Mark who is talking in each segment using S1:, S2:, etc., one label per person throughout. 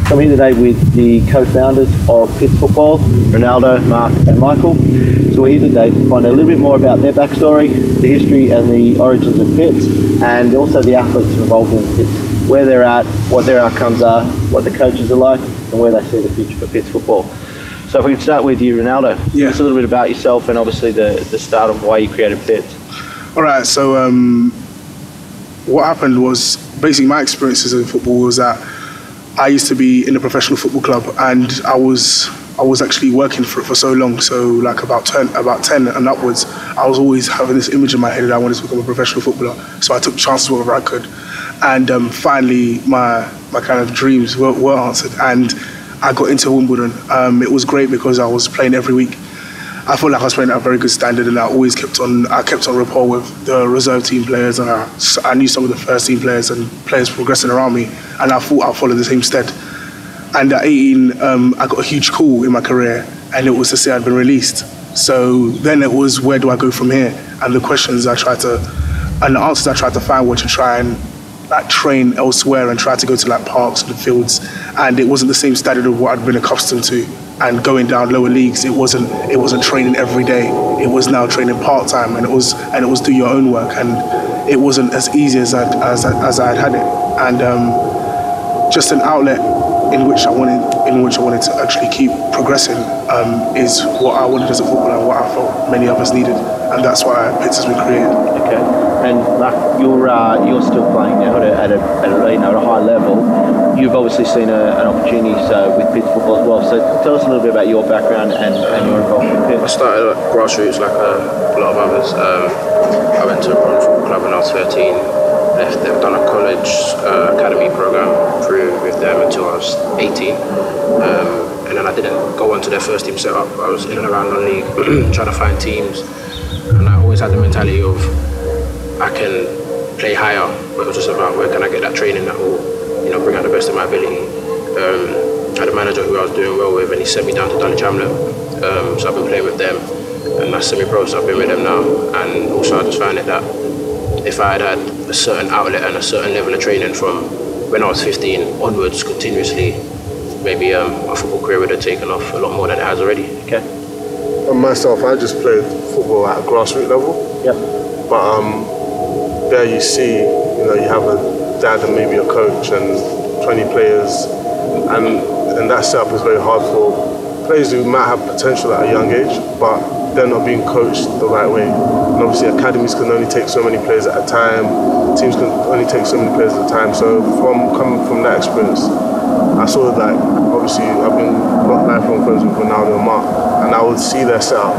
S1: So I'm here today with the co-founders of Pitts Football, Ronaldo, Mark and Michael. So we're here today to find out a little bit more about their backstory, the history and the origins of Pitts, and also the athletes involved in Pitts, where they're at, what their outcomes are, what the coaches are like, and where they see the future for Pitts football. So if we can start with you, Ronaldo.
S2: Yeah.
S1: Tell us a little bit about yourself and obviously the start of why you created Pitts.
S2: All right, so what happened was, basically my experiences in football was that I used to be in a professional football club, and I was actually working for it for so long. So like about 10 and upwards, I was always having this image in my head that I wanted to become a professional footballer. So I took chances wherever I could, and finally my kind of dreams were answered, and I got into Wimbledon. It was great because I was playing every week. I felt like I was playing at a very good standard, and I always kept on rapport with the reserve team players, and I knew some of the first team players and players progressing around me, and I thought I'd follow the same stead. And at 18, I got a huge call in my career, and it was to say I'd been released. So then it was, where do I go from here? And the answers I tried to find were to try and train elsewhere and try to go to parks and fields, and it wasn't the same standard of what I'd been accustomed to. And going down lower leagues, it wasn't training every day. It was now training part time, and it was do your own work, and it wasn't as easy as I had it. And just an outlet in which I wanted to actually keep progressing is what I wanted as a footballer, and what I felt many of us needed, and that's why Pitts has been created.
S1: Okay. And Mark, you're still playing now at a high level. You've obviously seen an opportunity with Pitts football as well. So tell us a little bit about your background and your involvement with Pitts.
S3: I started at grassroots like a lot of others. I went to a Bromley Football Club when I was 13. Left there, done a college academy program through with them until I was 18. And then I didn't go on to their first team setup. I was in and around the league trying to find teams, and I always had the mentality of I can play higher, but it was just about where can I get that training that will, bring out the best of my ability. I had a manager who I was doing well with, and he sent me down to Dulwich Hamlet. So I've been playing with them, and that's semi-pro, so I've been with them now. And also I just found it that if I had a certain outlet and a certain level of training from when I was 15 onwards continuously, maybe my football career would have taken off a lot more than it has already.
S1: Okay.
S4: And myself, I just played football at a grassroots level.
S1: Yep.
S4: But there you see, you have a dad and maybe a coach and 20 players, and that setup is very hard for players who might have potential at a young age, but they're not being coached the right way. And obviously academies can only take so many players at a time, teams can only take so many players at a time. So coming from that experience, I saw that obviously I've been lifelong friends with Ronaldo and Mark, and I would see their setup.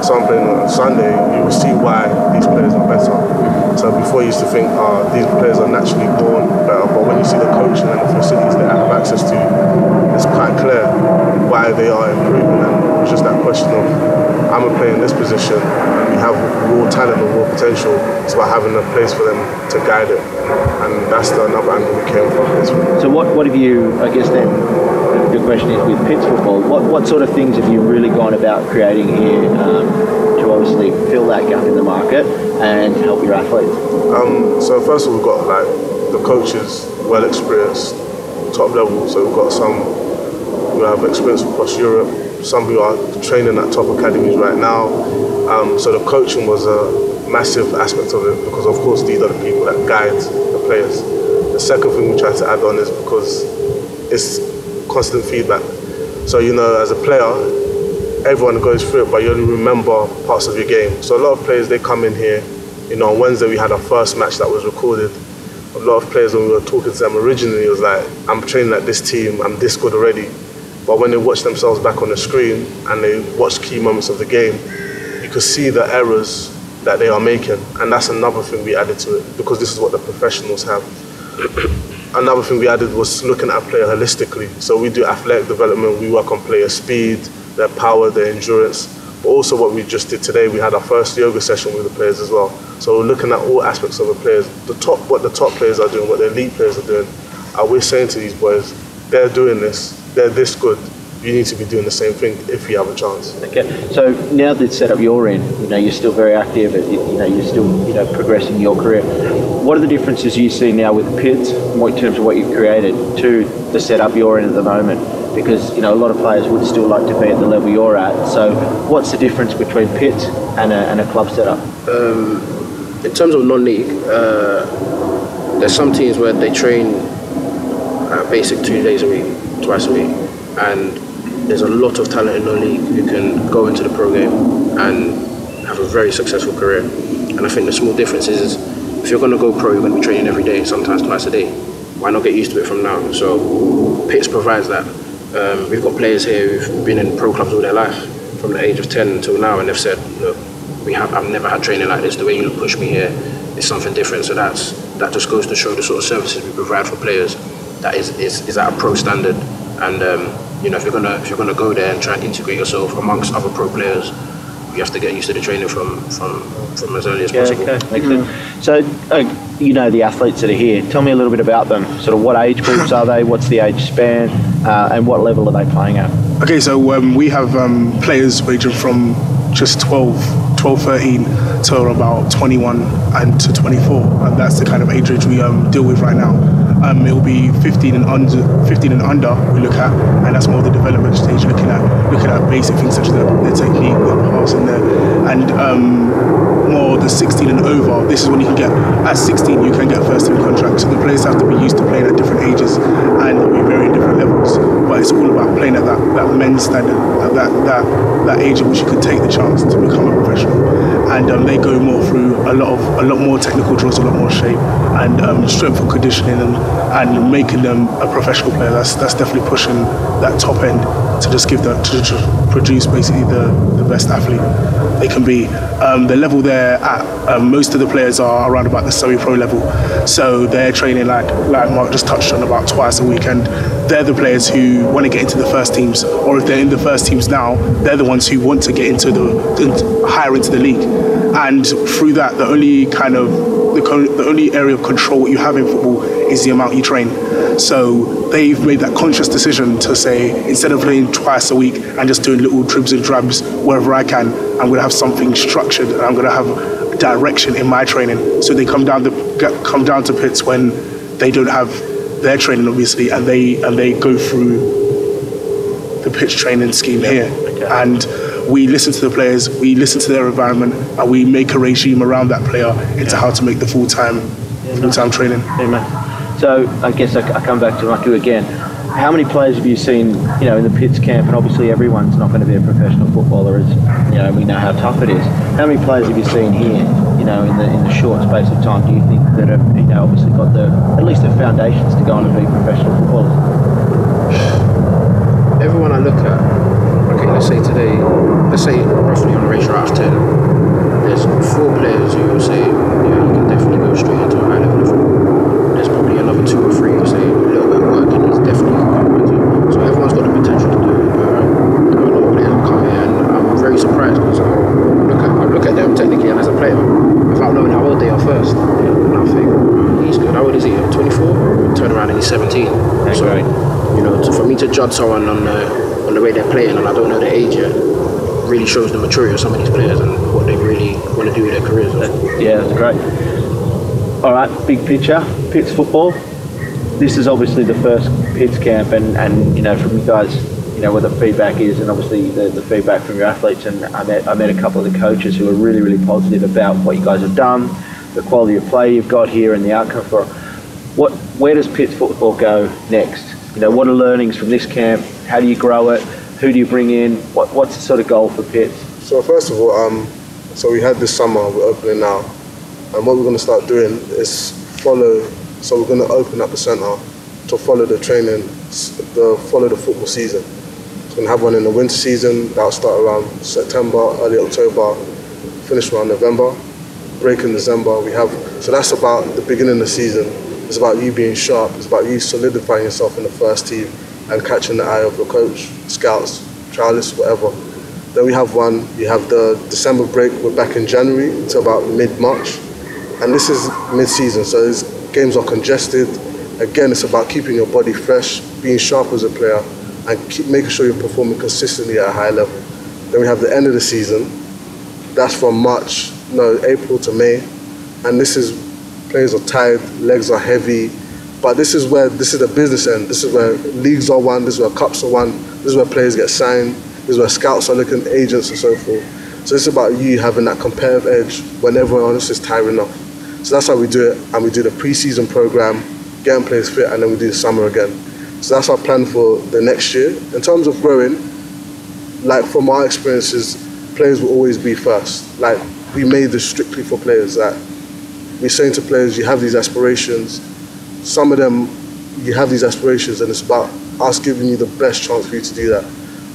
S4: So I'm playing on Sunday, you will see why these players are better. So before you used to think, these players are naturally born better, but when you see the coaching and the facilities they have access to, it's quite clear why they are improving. And it's just that question of, I'm a player in this position, and we have raw talent and raw potential, it's about having a place for them to guide it. And that's another angle we came from.
S1: So what have you, I guess then, the question is with Pitts football, what sort of things have you really gone about creating here to obviously fill that gap in the market and help your athletes?
S4: So first of all, we've got the coaches, well experienced, top level. So we've got some who have experience across Europe, some who are training at top academies right now. So the coaching was a massive aspect of it, because of course these are the people that guide the players. The second thing we try to add on is because it's constant feedback. So as a player, everyone goes through it, but you only remember parts of your game. So a lot of players, they come in here, on Wednesday we had our first match that was recorded. A lot of players, when we were talking to them originally, it was like, I'm training at this team, I'm this good already. But when they watch themselves back on the screen and they watch key moments of the game, you could see the errors that they are making. And that's another thing we added to it, because this is what the professionals have. Another thing we added was looking at a player holistically. So we do athletic development, we work on player speed, their power, their endurance. But also what we just did today, we had our first yoga session with the players as well. So we're looking at all aspects of the players, what the top players are doing, what the elite players are doing. We're saying to these boys, they're doing this, they're this good. you need to be doing the same thing if you have a chance.
S1: Okay, so now that setup you're in, you're still very active, you're still, progressing your career. What are the differences you see now with Pits, in terms of what you've created, to the setup you're in at the moment? Because, a lot of players would still like to be at the level you're at. So what's the difference between Pits and a club setup?
S3: In terms of non-league, there's some teams where they train at basic 2 days a week, twice a week, and there's a lot of talent in non-league who can go into the pro game and have a very successful career. And I think the small difference is if you're going to go pro, you're going to be training every day, sometimes twice a day. Why not get used to it from now? So Pits provides that. We've got players here who've been in pro clubs all their life, from the age of 10 until now, and they've said, look, I've never had training like this. The way you push me here is something different. So that just goes to show the sort of services we provide for players that is at a pro standard. And if you're gonna go there and try and integrate yourself amongst other pro players, you have to get used to the training from as early as possible.
S1: Okay, makes sense. So the athletes that are here. Tell me a little bit about them. Sort of what age groups are they? What's the age span? And what level are they playing at?
S2: Okay, so we have players ranging from just 12, 13 to about 21 and to 24, and that's the kind of age range we deal with right now. It'll be 15 and under we look at, and that's more the development stage, looking at basic things such as the technique, the passing there, and more the 16 and over. This is when you can get, at 16 you can get first team contracts, so the players have to be used to playing at different ages and they'll be varying different levels, but it's all about playing at that men's standard, at that age at which you could take the chance to become a professional. And they go more through a lot more technical drills, a lot more shape, and strength and conditioning, and making them a professional player. That's definitely pushing that top end to just produce basically the best athlete they can be. The level they're at, most of the players are around about the semi-pro level, so they're training like Mark just touched on, about twice a week, and they're the players who want to get into the first teams, or if they're in the first teams now, they're the ones who want to get into higher into the league. And through that, the only area of control you have in football is the amount you train. So they've made that conscious decision to say, instead of playing twice a week and just doing little dribs and drabs wherever I can, I'm going to have something structured, and I'm going to have direction in my training. So they come down to Pits when they don't have their training, obviously, and they go through the pitch training scheme here. Okay. And we listen to the players, we listen to their environment, and we make a regime around that player into how to make the full-time training.
S1: Yeah, man. So I guess I come back to Mathew again. How many players have you seen, in the Pits camp? And obviously everyone's not going to be a professional footballer, as we know how tough it is. How many players have you seen here, in the short space of time? Do you think that have, obviously got at least the foundations to go on and be professional footballers?
S3: Everyone I look at, okay, let's say roughly on a ratio out of 10, there's 4 players who will say, you can definitely go straight into a high level of football. There's probably another 2 or 3 who say a little bit of work and it's definitely going to. So everyone's got the potential to do it. There are a lot of players who come here, and I'm very surprised because I look at them technically, and as a player, without knowing how old they are first, and I think, he's good. How old is he? 24? Turn around and he's 17.
S1: That's
S3: so,
S1: right.
S3: For me to judge someone on the way they're playing, and I don't know their age yet, really shows the maturity of some of these players and what they really want to do with their careers.
S1: Yeah, that's great. All right, big picture, Pits football. This is obviously the first Pits camp, and from you guys, what the feedback is, and obviously the feedback from your athletes. And I met a couple of the coaches who are really, really positive about what you guys have done, the quality of play you've got here, and the outcome for it. Where does Pits football go next? What are learnings from this camp? How do you grow it? Who do you bring in? What's the sort of goal for Pits?
S4: So first of all, so we had this summer, we're opening now, and what we're going to start doing is follow. So we're going to open up a centre to follow the training, follow the football season. So we're going to have one in the winter season that'll start around September, early October, finish around November, break in December. So that's about the beginning of the season. It's about you being sharp. It's about you solidifying yourself in the first team and catching the eye of your coach, scouts, trialists, whatever. Then we have the December break. We're back in January to about mid-March. And this is mid-season, so games are congested. Again, it's about keeping your body fresh, being sharp as a player, and keep making sure you're performing consistently at a high level. Then we have the end of the season. That's from April to May, and this is players are tired, legs are heavy, but this is the business end. This is where leagues are won, this is where cups are won, this is where players get signed, this is where scouts are looking at agents and so forth. So it's about you having that competitive edge when everyone else is tiring off. So that's how we do it, and we do the pre-season program, getting players fit, and then we do the summer again. So that's our plan for the next year. In terms of growing, like from our experiences, players will always be first. Like, we made this strictly for players. Like, we're saying to players, you have these aspirations. Some of them, you have these aspirations, and it's about us giving you the best chance for you to do that.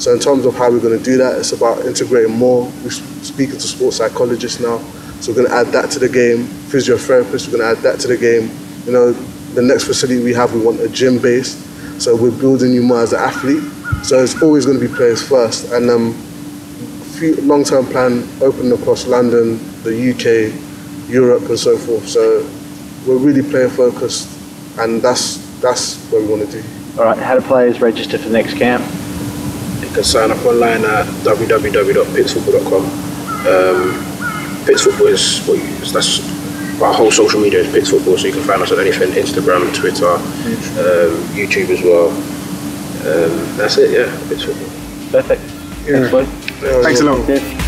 S4: So in terms of how we're going to do that, it's about integrating more. We're speaking to sports psychologists now, so we're going to add that to the game. Physiotherapists, we're going to add that to the game. You know, the next facility we have, we want a gym-based, so we're building you more as an athlete. So it's always going to be players first, and long-term plan, opening across London, the UK, Europe, and so forth. So we're really player-focused, and that's what we want to do.
S1: All right, how do players register for the next camp?
S3: You can sign up online at www.pitsfootball.com. Pits Football is that's our whole social media is Pits Football, so you can find us on anything: Instagram, Twitter, YouTube as well. That's it, yeah. Pits Football.
S1: Perfect.
S2: Yeah.
S1: Thanks, Lloyd.
S2: Thanks a lot.